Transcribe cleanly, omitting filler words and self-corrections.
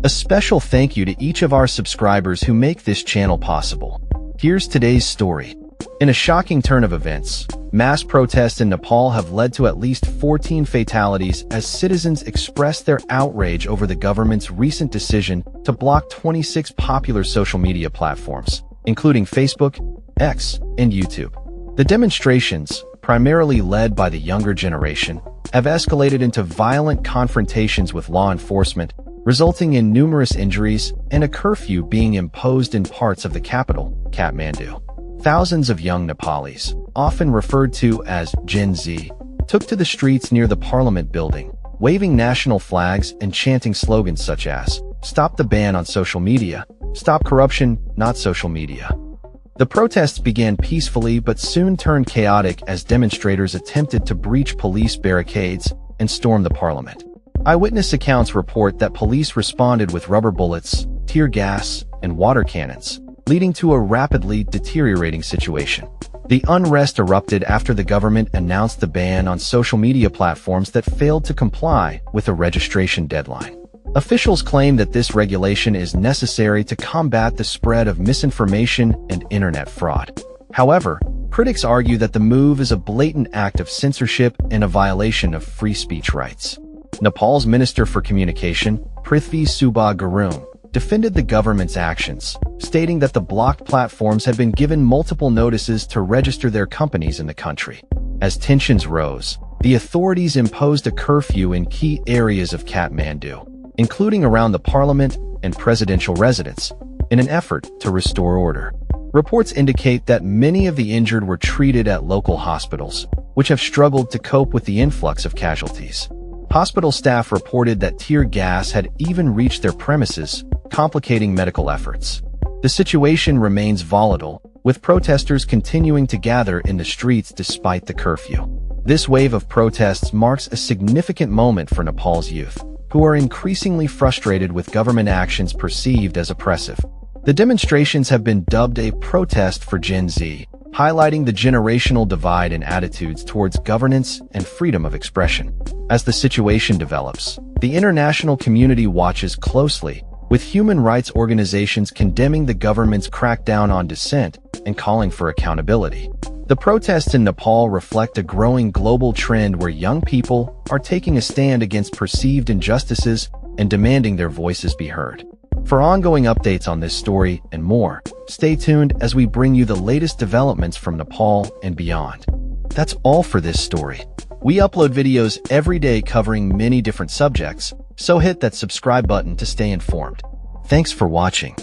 A special thank you to each of our subscribers who make this channel possible. Here's today's story. In a shocking turn of events, mass protests in Nepal have led to at least 14 fatalities as citizens express their outrage over the government's recent decision to block 26 popular social media platforms, including Facebook, X, and YouTube. The demonstrations, primarily led by the younger generation, have escalated into violent confrontations with law enforcement, resulting in numerous injuries and a curfew being imposed in parts of the capital, Kathmandu. Thousands of young Nepalis, often referred to as Gen Z, took to the streets near the parliament building, waving national flags and chanting slogans such as, "Stop the ban on social media, stop corruption, not social media." The protests began peacefully but soon turned chaotic as demonstrators attempted to breach police barricades and storm the parliament. Eyewitness accounts report that police responded with rubber bullets, tear gas, and water cannons, leading to a rapidly deteriorating situation. The unrest erupted after the government announced the ban on social media platforms that failed to comply with a registration deadline. Officials claim that this regulation is necessary to combat the spread of misinformation and internet fraud. However, critics argue that the move is a blatant act of censorship and a violation of free speech rights. Nepal's Minister for Communication, Prithvi Subha Gurung, defended the government's actions, stating that the blocked platforms had been given multiple notices to register their companies in the country. As tensions rose, the authorities imposed a curfew in key areas of Kathmandu, including around the parliament and presidential residence, in an effort to restore order. Reports indicate that many of the injured were treated at local hospitals, which have struggled to cope with the influx of casualties. Hospital staff reported that tear gas had even reached their premises, complicating medical efforts. The situation remains volatile, with protesters continuing to gather in the streets despite the curfew. This wave of protests marks a significant moment for Nepal's youth, who are increasingly frustrated with government actions perceived as oppressive. The demonstrations have been dubbed a protest for Gen Z, highlighting the generational divide in attitudes towards governance and freedom of expression. As the situation develops, the international community watches closely, with human rights organizations condemning the government's crackdown on dissent and calling for accountability. The protests in Nepal reflect a growing global trend where young people are taking a stand against perceived injustices and demanding their voices be heard. For ongoing updates on this story and more, stay tuned as we bring you the latest developments from Nepal and beyond. That's all for this story. We upload videos every day covering many different subjects, so hit that subscribe button to stay informed. Thanks for watching.